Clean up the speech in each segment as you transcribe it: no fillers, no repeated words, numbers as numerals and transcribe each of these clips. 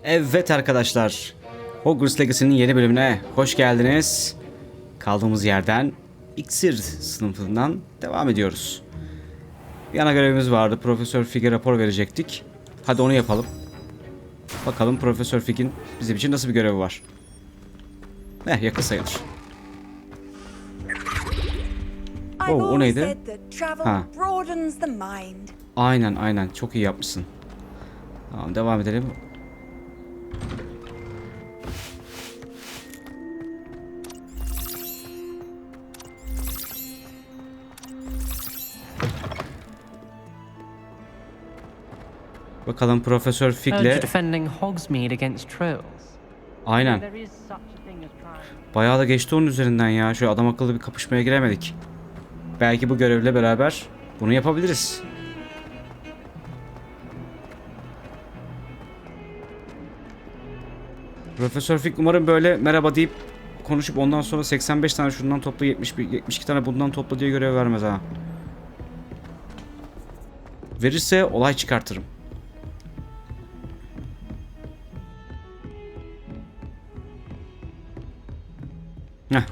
Evet arkadaşlar, Hogwarts Legacy'nin yeni bölümüne hoş geldiniz. Kaldığımız yerden iksir sınıfından devam ediyoruz. Bir ana görevimiz vardı. Profesör Fig'e rapor verecektik. Hadi onu yapalım. Bakalım Profesör Fig'in bizim için nasıl bir görevi var. Yakın sayılır. O neydi? Ha. Aynen. Çok iyi yapmışsın. Tamam, devam edelim. Bakalım Profesör Fig'le. Aynen. Bayağı da geçti onun üzerinden ya. Şöyle adam akıllı bir kapışmaya giremedik. Belki bu görevle beraber bunu yapabiliriz. Profesör Fig umarım böyle merhaba deyip konuşup ondan sonra 85 tane şundan topla 72 tane bundan topla diye görev vermez ha. Verirse olay çıkartırım.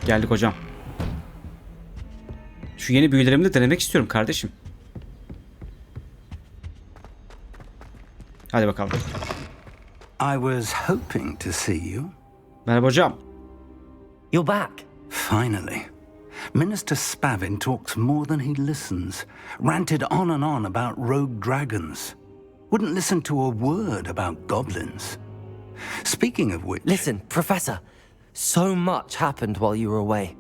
Geldik hocam. Şu yeni büyülerimi de denemek istiyorum kardeşim. Hadi bakalım. I was hoping to see you. Merhaba hocam. You're back. Finally. Minister Spavin talks more than he listens. Ranted on and on about rogue dragons. Wouldn't listen to a word about goblins. Speaking of which... Listen, Professor. So much happened while you were away.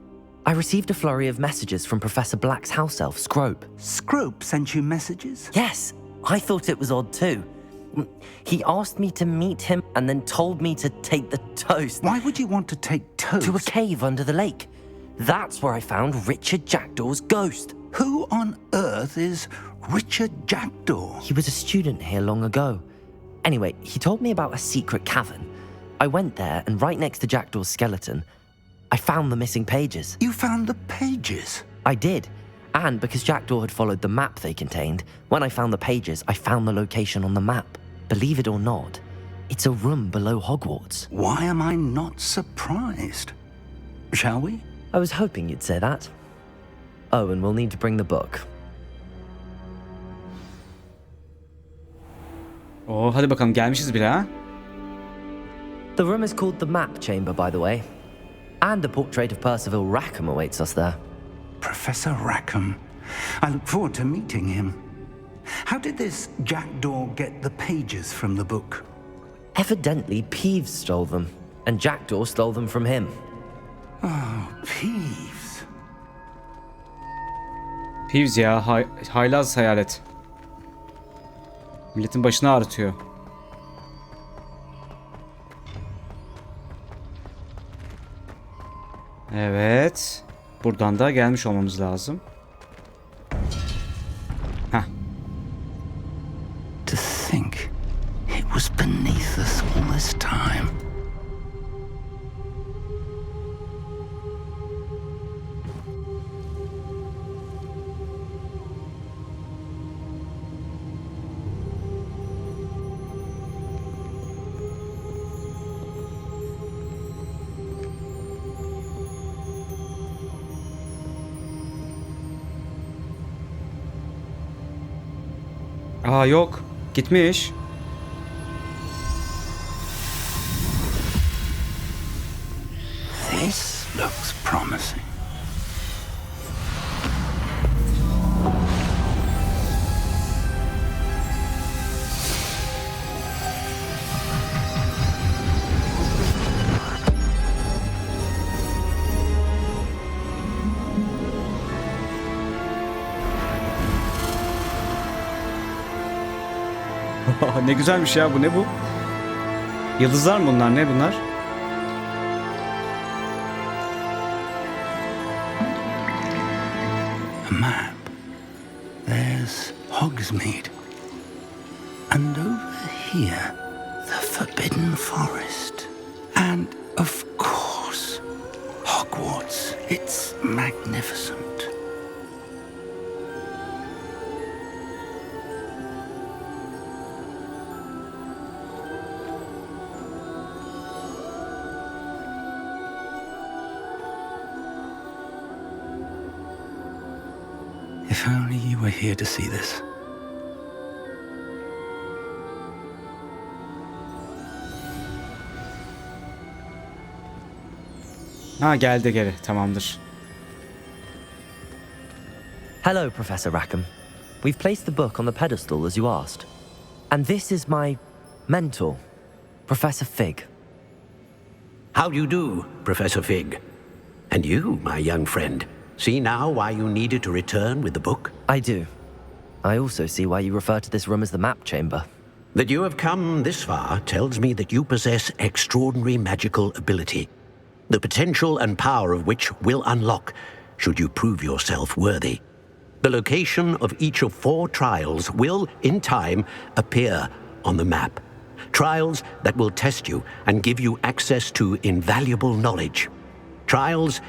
I received a flurry of messages from Professor Black's house elf, Scrope. Scrope sent you messages? Yes, I thought it was odd too. He asked me to meet him and then told me to take the toast. Why would you want to take toast? To a cave under the lake. That's where I found Richard Jackdaw's ghost. Who on earth is Richard Jackdaw? He was a student here long ago. Anyway, he told me about a secret cavern. I went there, and right next to Jackdaw's skeleton, I found the missing pages. You found the pages? I did. And because Jackdaw had followed the map they contained, when I found the pages, I found the location on the map. Believe it or not, it's a room below Hogwarts. Why am I not surprised? Shall we? I was hoping you'd say that. Oh, and we'll need to bring the book. Hadi bakalım, gelmişiz bile ha. The room is called the Map Chamber, by the way. And a portrait of Percival Rackham awaits us there. Professor Rackham. I look forward to meeting him. How did this Jackdaw get the pages from the book? Evidently, Peeves stole them, and Jackdaw stole them from him. Oh, Peeves. Peeves ya, haylaz hayalet. Milletin başını ağrıtıyor. Evet. Buradan da gelmiş olmamız lazım. To think it was beneath us all this time. Yok. Gitmiş. This looks promising. Ne güzelmiş ya, bu ne bu? Yıldızlar mı bunlar, ne bunlar? A map. There's Hogsmeade. And over here, the Forbidden Forest. And of course, Hogwarts. It's magnificent. If only you were here to see this. Ha, geldi geri. Tamamdır. Hello, Professor Rackham. We've placed the book on the pedestal as you asked. And this is my mentor, Professor Fig. How do you do, Professor Fig? And you, my young friend, see now why you needed to return with the book? I do. I also see why you refer to this room as the map chamber. That you have come this far tells me that you possess extraordinary magical ability, the potential and power of which will unlock should you prove yourself worthy. The location of each of 4 trials will, in time, appear on the map. Trials that will test you and give you access to invaluable knowledge. Trials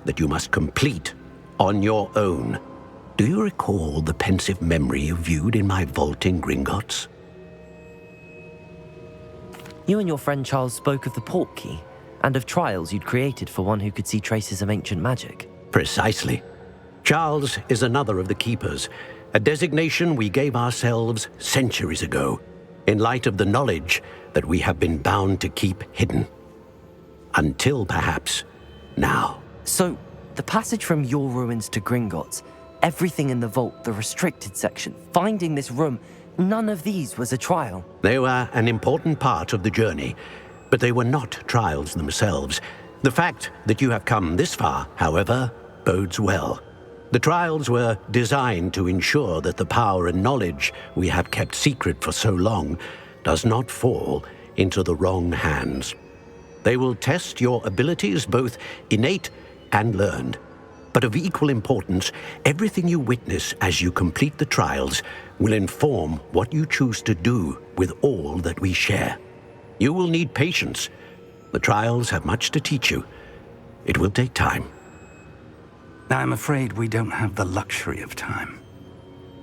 that you must complete on your own. Do you recall the pensive memory you viewed in my vault in Gringotts? You and your friend Charles spoke of the port key and of trials you'd created for one who could see traces of ancient magic. Precisely. Charles is another of the keepers, a designation we gave ourselves centuries ago, in light of the knowledge that we have been bound to keep hidden. Until perhaps now. So, the passage from your ruins to Gringotts, everything in the vault, the restricted section, finding this room, none of these was a trial. They were an important part of the journey, but they were not trials themselves. The fact that you have come this far, however, bodes well. The trials were designed to ensure that the power and knowledge we have kept secret for so long does not fall into the wrong hands. They will test your abilities, both innate and learned. But of equal importance, everything you witness as you complete the trials will inform what you choose to do with all that we share. You will need patience. The trials have much to teach you. It will take time. I'm afraid we don't have the luxury of time.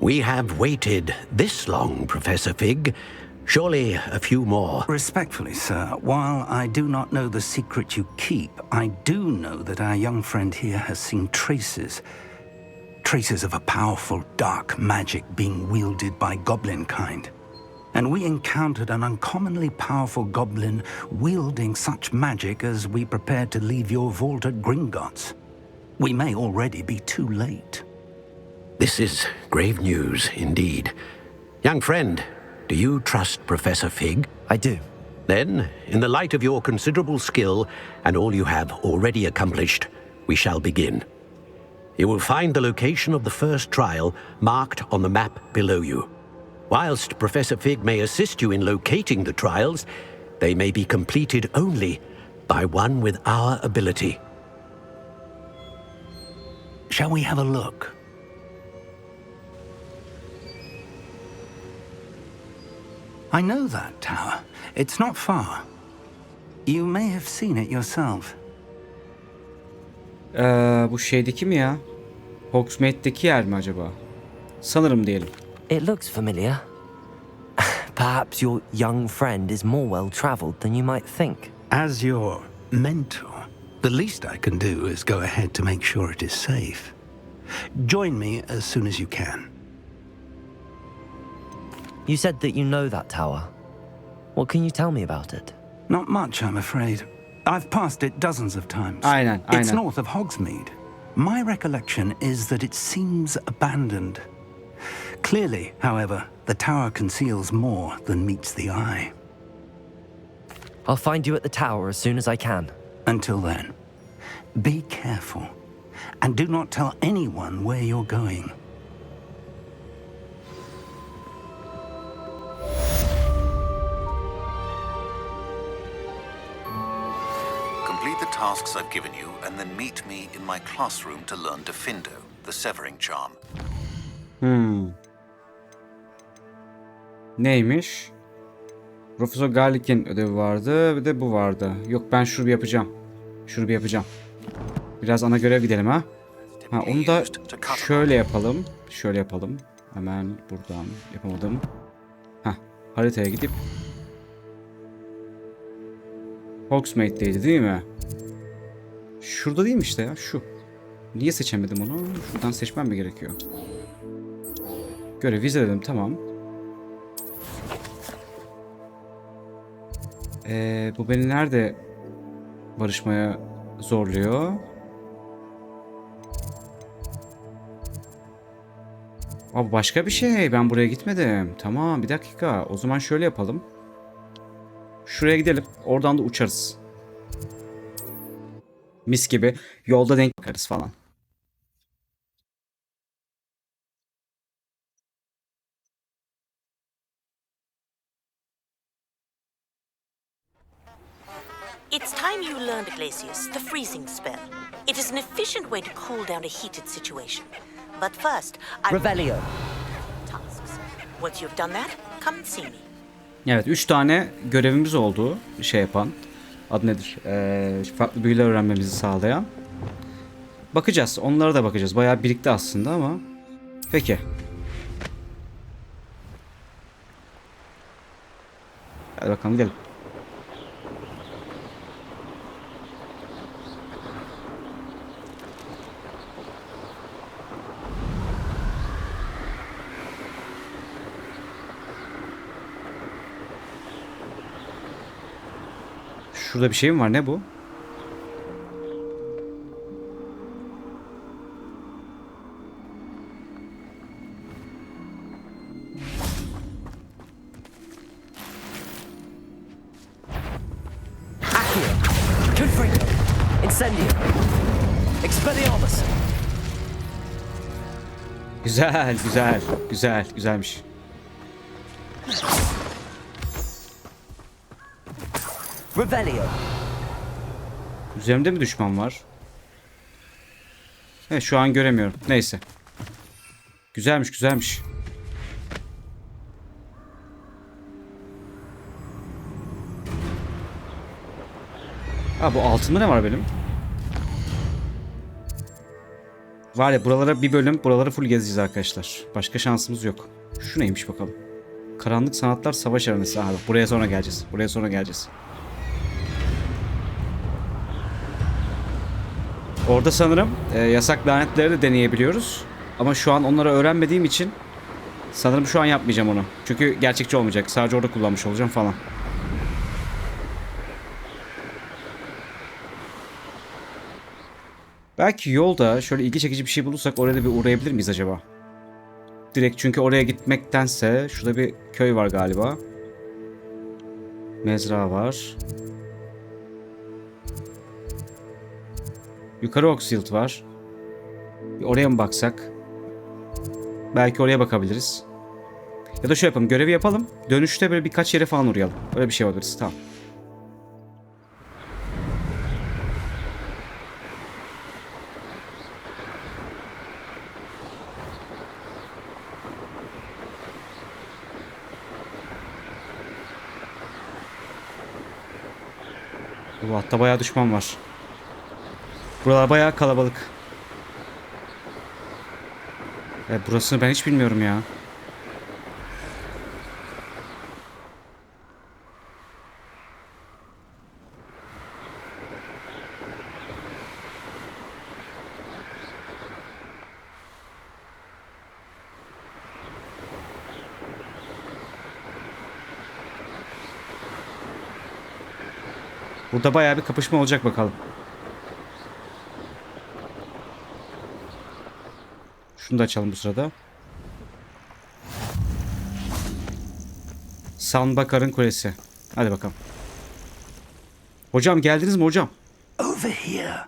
We have waited this long, Professor Fig. Surely a few more. Respectfully, sir, while I do not know the secret you keep, I do know that our young friend here has seen traces of a powerful dark magic being wielded by goblin kind. And we encountered an uncommonly powerful goblin wielding such magic as we prepared to leave your vault at Gringotts. We may already be too late. This is grave news indeed. Young friend, do you trust Professor Fig? I do. Then, in the light of your considerable skill and all you have already accomplished, we shall begin. You will find the location of the first trial marked on the map below you. Whilst Professor Fig may assist you in locating the trials, they may be completed only by one with our ability. Shall we have a look? I know that tower. It's not far. You may have seen it yourself. Bu şeydeki mi ya? Hogsmeade'deki yer mi acaba? Sanırım diyelim. It looks familiar. Perhaps your young friend is more well-traveled than you might think. As your mentor, the least I can do is go ahead to make sure it is safe. Join me as soon as you can. You said that you know that tower. What can you tell me about it? Not much, I'm afraid. I've passed it dozens of times. Aynen. It's north of Hogsmeade. My recollection is that it seems abandoned. Clearly, however, the tower conceals more than meets the eye. I'll find you at the tower as soon as I can. Until then, be careful, and do not tell anyone where you're going. Complete the tasks I've given you, and then meet me in my classroom to learn Diffindo, the severing charm. Neymiş? Profesör Garlick'in ödevi vardı. Bir de bu vardı. Yok, ben şunu bir yapacağım. Şunu bir yapacağım. Biraz ana görev gidelim ha. Ha, onu da şöyle yapalım. Şöyle yapalım. Hemen buradan yapamadım. Ha, haritaya gidip Hogsmeade'deydi değil mi? Şurada değil mi işte ya? Şu. Niye seçemedim onu? Şuradan seçmem mi gerekiyor? Görev izledim, tamam. Bu beni nerede barışmaya zorluyor? Abi başka bir şey. Ben buraya gitmedim. Tamam, bir dakika. O zaman şöyle yapalım. Şuraya gidelim. Oradan da uçarız. Mis gibi. Yolda denk bakarız falan. It's time you learned, Glacius, the freezing spell. It is an efficient way to cool down a heated situation. But first, Revelio. tasks. Once you've done that, come and see me. Evet, 3 tane görevimiz oldu. Şey yapan. Adı nedir? Farklı büyüler öğrenmemizi sağlayan. Bakacağız. Onlara da bakacağız. Bayağı birikti aslında ama. Peki. Hadi bakalım gidelim. Şurada bir şey mi var? Ne bu? Accio. Confringo. Incendio. Expelliarmus. Güzel, güzel, güzel, güzelmiş. Revelio. Üzerimde mi düşman var? Evet, şu an göremiyorum. Neyse. Güzelmiş, güzelmiş. Ha, bu altında ne var benim? Var ya, buralara bir bölüm, buraları full gezeceğiz arkadaşlar. Başka şansımız yok. Şu neymiş bakalım. Karanlık Sanatlar Savaş Arenası. Aha, buraya sonra geleceğiz. Buraya sonra geleceğiz. Orada sanırım yasak lanetleri de deneyebiliyoruz. Ama şu an onları öğrenmediğim için sanırım şu an yapmayacağım onu. Çünkü gerçekçi olmayacak. Sadece orada kullanmış olacağım falan. Belki yolda şöyle ilgi çekici bir şey bulursak oraya da bir uğrayabilir miyiz acaba? Direkt, çünkü oraya gitmektense şurada bir köy var galiba. Mezra var. Yukarı Oxfield var. Bir oraya mı baksak? Belki oraya bakabiliriz. Ya da şöyle yapalım. Görevi yapalım. Dönüşte böyle birkaç yere falan uğrayalım. Öyle bir şey yapabiliriz. Tamam. Bu hatta bayağı düşman var. Buralar bayağı kalabalık. Burasını ben hiç bilmiyorum ya. Burada bayağı bir kapışma olacak bakalım. Şunu da açalım bu sırada. Sanbakar'ın kulesi. Hadi bakalım. Hocam geldiniz mi hocam? Over here.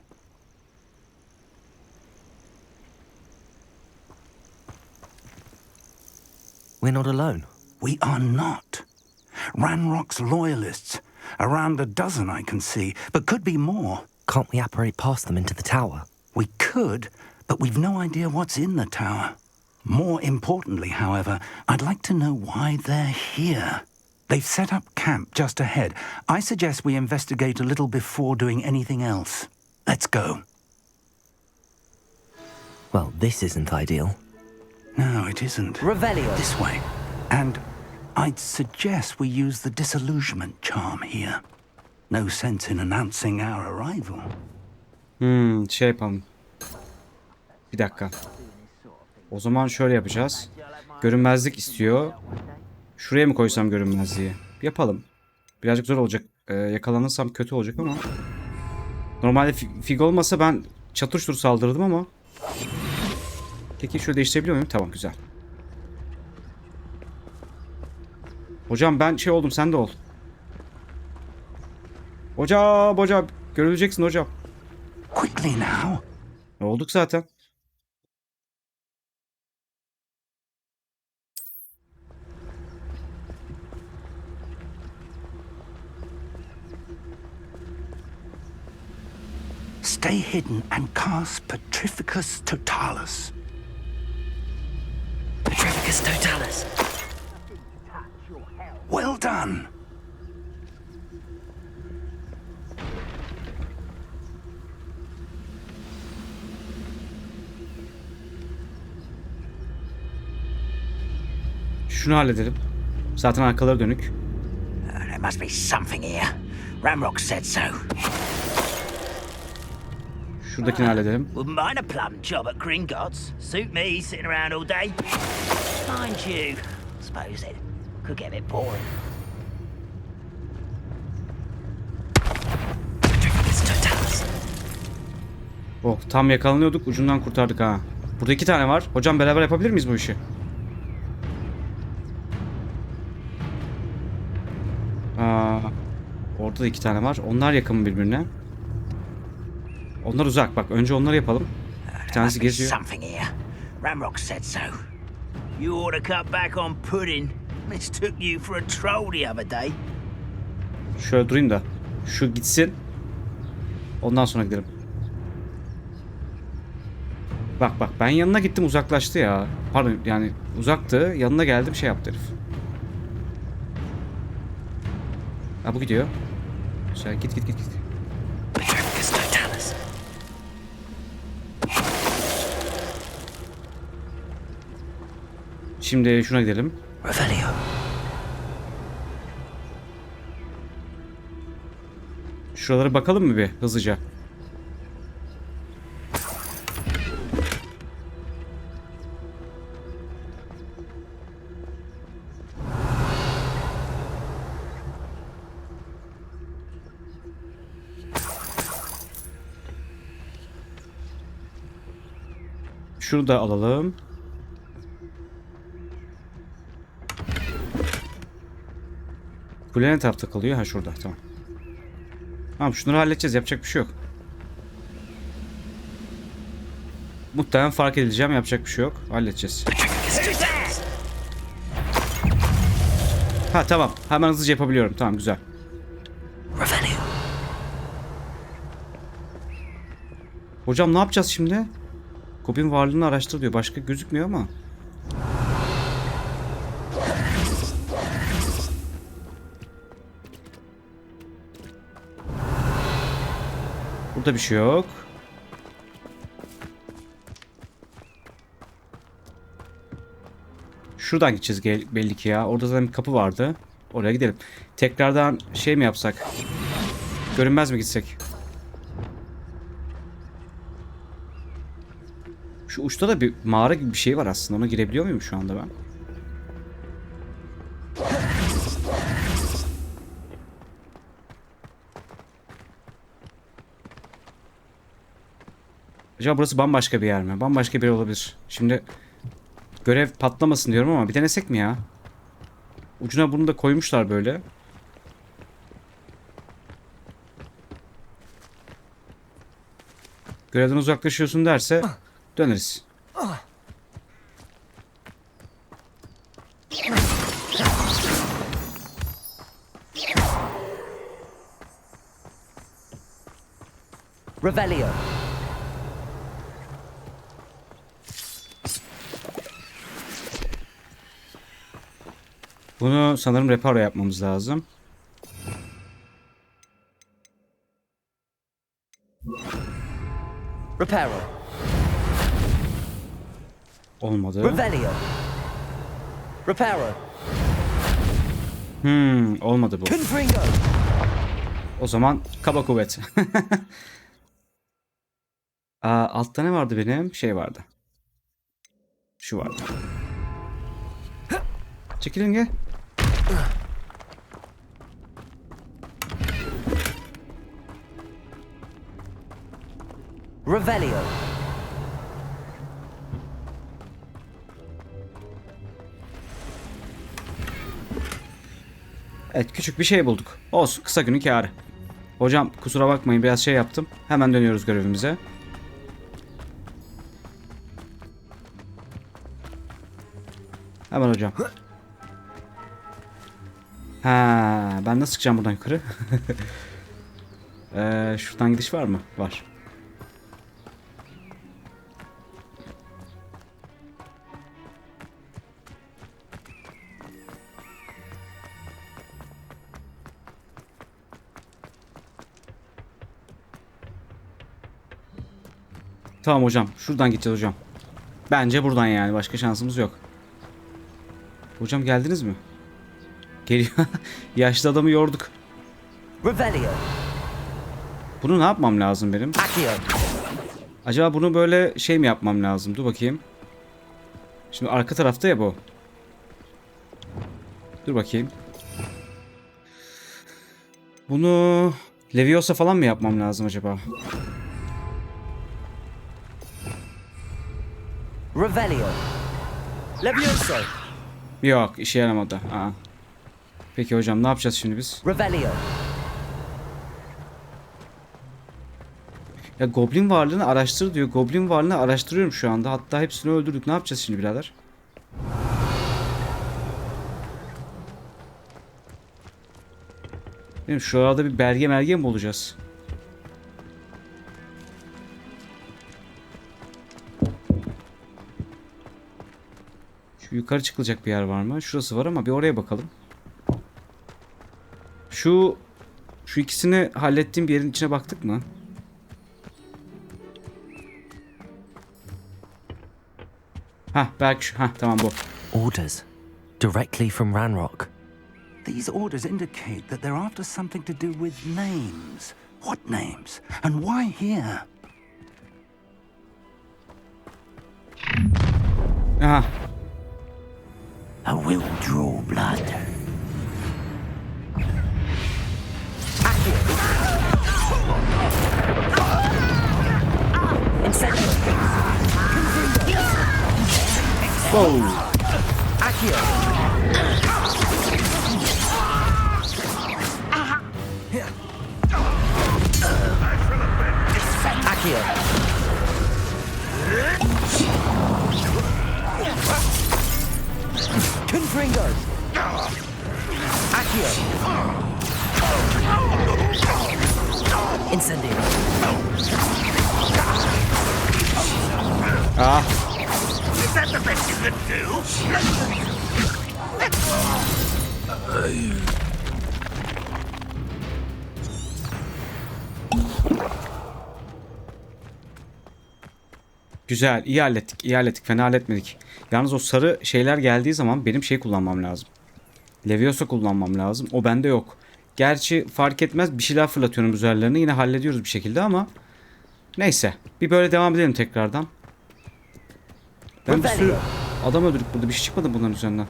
We're not alone. We are not. Ranrock's loyalists. Around a dozen I can see, but could be more. Can't we apparate past them into the tower? We could, but we've no idea what's in the tower. More importantly, however, I'd like to know why they're here. They've set up camp just ahead. I suggest we investigate a little before doing anything else. Let's go. Well, this isn't ideal. No, it isn't. Revelio. This way. And I'd suggest we use the disillusionment charm here. No sense in announcing our arrival. Şey yapalım. Bir dakika. O zaman şöyle yapacağız. Görünmezlik istiyor. Şuraya mı koysam görünmezliği? Yapalım. Birazcık zor olacak. Yakalanırsam kötü olacak ama. Normalde fig olmasa ben çatır çutur saldırırdım ama. Peki şöyle değiştirebiliyor muyum? Tamam, güzel. Hocam ben şey oldum, sen de ol. Hocam görüleceksin hocam. Quickly now. Ne olduk zaten. Stay hidden and cast Petrificus Totalus. Petrificus Totalis. Well done. Şunu halledelim. Zaten arkaları dönük. There must be something here. Ramrock said so. Şuradakini halledelim. Wouldn't mind a plum job at Gringotts. Suit me sitting around all day. Mind you, suppose it could get a bit boring. Petrificus Totalis. Oh, tam yakalanıyorduk, ucundan kurtardık ha. Burada 2 tane var. Hocam beraber yapabilir miyiz bu işi? Orada da 2 tane var. Onlar yakın birbirine. Onlar uzak. Bak önce onları yapalım. Bir tanesi geziyor. Something here. Ramrock said so. You ought to cut back on pudding. Mistook you for a troll the other day. Şöyle durayım da. Şu gitsin. Ondan sonra gidelim. Bak ben yanına gittim, uzaklaştı ya. Pardon, yani uzaktı. Yanına geldim, şey yaptı herif. Ha, bu gidiyor. Güzel, git. Petrificus Totalis. Şimdi şuna gidelim. Revelio. Şuralara bakalım mı bir hızlıca? Şunu da alalım. Kule ne tarafta kalıyor? Ha, şurada. Tamam. Tamam, şunları halledeceğiz. Yapacak bir şey yok. Muhtemelen fark edileceğim. Yapacak bir şey yok. Halledeceğiz. Ha, tamam. Hemen hızlıca yapabiliyorum. Tamam, güzel. Revelio. Hocam ne yapacağız şimdi? Kopyanın varlığını araştır diyor. Başka gözükmüyor ama. Burada bir şey yok. Şuradan gideceğiz belli ki ya. Orada zaten bir kapı vardı. Oraya gidelim. Tekrardan şey mi yapsak? Görünmez mi gitsek? Şu uçta da bir mağara gibi bir şey var aslında. Ona girebiliyor muyum şu anda ben? Acaba burası bambaşka bir yer mi? Bambaşka bir yer olabilir. Şimdi görev patlamasın diyorum ama bir denesek mi ya? Ucuna bunu da koymuşlar böyle. Görevden uzaklaşıyorsun derse döneriz. Revelio. Bunu sanırım reparo yapmamız lazım. Reparo. Olmadı. Revelio. Reparo. Olmadı bu. Confringo. O zaman kaba kuvvet. Altta ne vardı benim? Şey vardı. Şu var. Çekilin gel. Revelio. Evet, küçük bir şey bulduk. Olsun, kısa günün kârı. Hocam kusura bakmayın, biraz şey yaptım. Hemen dönüyoruz görevimize. Hemen hocam. Ha, ben nasıl çıkacağım buradan yukarı? Şuradan gidiş var mı? Var. Tamam hocam. Şuradan gideceğiz hocam. Bence buradan yani. Başka şansımız yok. Hocam geldiniz mi? Geliyor. Yaşlı adamı yorduk. Revelio. Bunu ne yapmam lazım benim? Accio. Acaba bunu böyle şey mi yapmam lazım? Dur bakayım. Şimdi arka tarafta ya bu. Dur bakayım. Bunu Leviosa falan mı yapmam lazım acaba? Revelio. Levioso. Yok, işe yaramadı. Aa. Peki hocam, ne yapacağız şimdi biz? Revelio. Ya goblin varlığını araştır diyor. Goblin varlığını araştırıyorum şu anda. Hatta hepsini öldürdük. Ne yapacağız şimdi birader? Benim şuralarda bir belge mi bulacağız? Şu yukarı çıkılacak bir yer var mı? Şurası var ama bir oraya bakalım. Şu ikisini hallettiğim bir yerin içine baktık mı? Belki şu. Tamam bu. Orders. Directly from Ranrock. These orders indicate that they're after something to do with names. What names? And why here? Aha. I will draw blood. Whoa. Accio. Accio. Confringo. Accio. Incendio. Is that the best you could do? Güzel, iyi hallettik, fena halletmedik. Yalnız o sarı şeyler geldiği zaman benim şey kullanmam lazım. Leviosa kullanmam lazım. O bende yok. Gerçi fark etmez, bir şeyler fırlatıyorum üzerlerine. Yine hallediyoruz bir şekilde ama neyse. Bir böyle devam edelim tekrardan. Ben bir sürü adam öldürdük burada. Bir şey çıkmadı bunların üzerinden.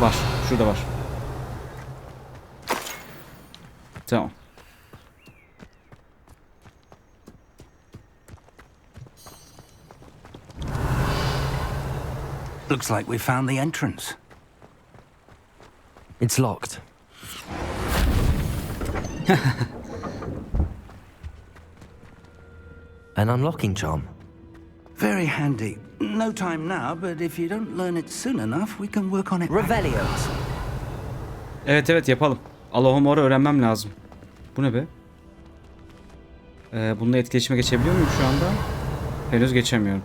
Var. Şurada var. Tamam. Looks like we found the entrance. It's locked. An unlocking charm. Very handy. No time now, but if you don't learn it soon enough, we can work on it. Revelio. Evet yapalım. Alohomor'u öğrenmem lazım. Bu ne be? Bununla etkileşime geçebiliyor muyum şu anda? Henüz geçemiyorum.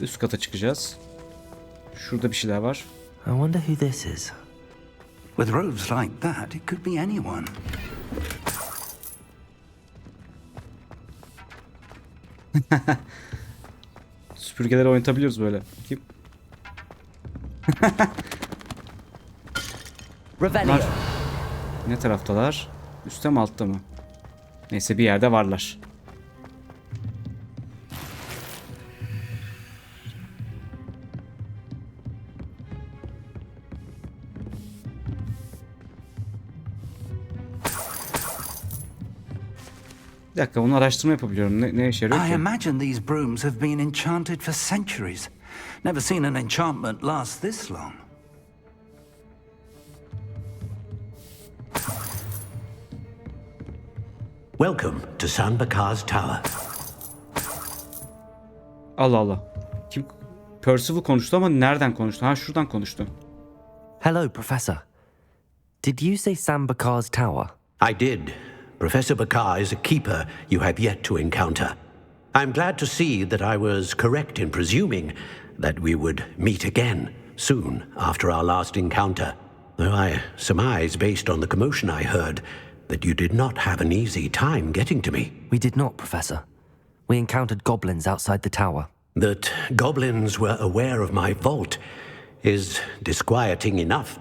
Üst kata çıkacağız. Şurada bir şeyler var. I wonder who this is. With robes like that, it could be anyone. Süpürgeleri oynatabiliyoruz böyle. Kim? Revelio. Var. Ne taraftalar? Üstte mi altta mı? Neyse bir yerde varlar. Bir dakika, bunu araştırma yapabiliyorum. Ne işe yarıyor I ki? imagine these brooms have been enchanted for centuries. Never seen an enchantment last this long. Welcome to Sanbakar's Tower. Allah Allah. Kim? Percival konuştu ama nereden konuştu? Ha, şuradan konuştu. Hello, Professor. Did you say Sam Bakar's tower? I did. Professor Bakar is a keeper you have yet to encounter. I'm glad to see that I was correct in presuming that we would meet again soon after our last encounter, though I surmise, based on the commotion I heard, that you did not have an easy time getting to me. We did not, Professor. We encountered goblins outside the tower. That goblins were aware of my vault is disquieting enough.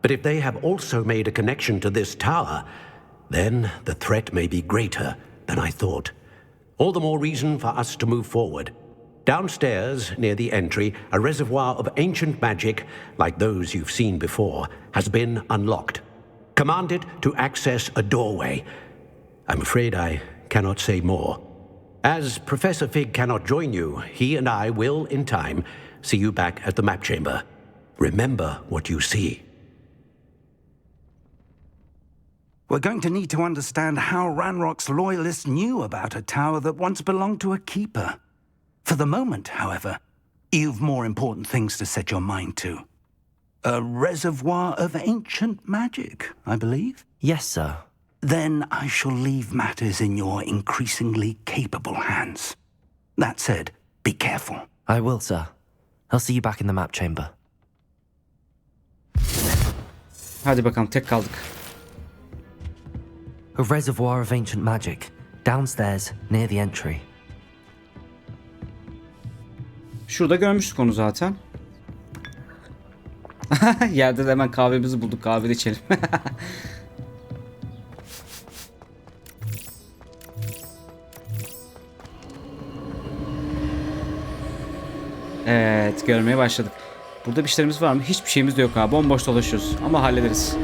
But if they have also made a connection to this tower, then the threat may be greater than I thought. All the more reason for us to move forward. Downstairs, near the entry, a reservoir of ancient magic, like those you've seen before, has been unlocked. Command it to access a doorway. I'm afraid I cannot say more. As Professor Fig cannot join you, he and I will, in time, see you back at the map chamber. Remember what you see. We're going to need to understand how Ranrock's loyalists knew about a tower that once belonged to a keeper. For the moment, however, you've more important things to set your mind to. A reservoir of ancient magic, I believe? Yes, sir. Then I shall leave matters in your increasingly capable hands. That said, be careful. I will, sir. I'll see you back in the map chamber. Hadi bakalım, tek kaldık. A reservoir of ancient magic, downstairs near the entry. Şurada görmüştük onu zaten. Yerde de hemen kahvemizi bulduk. Kahve de içelim. Evet, görmeye başladık. Burada bir şeylerimiz var mı? Hiçbir şeyimiz de yok ha. Bomboş dolaşıyoruz. Ama hallederiz.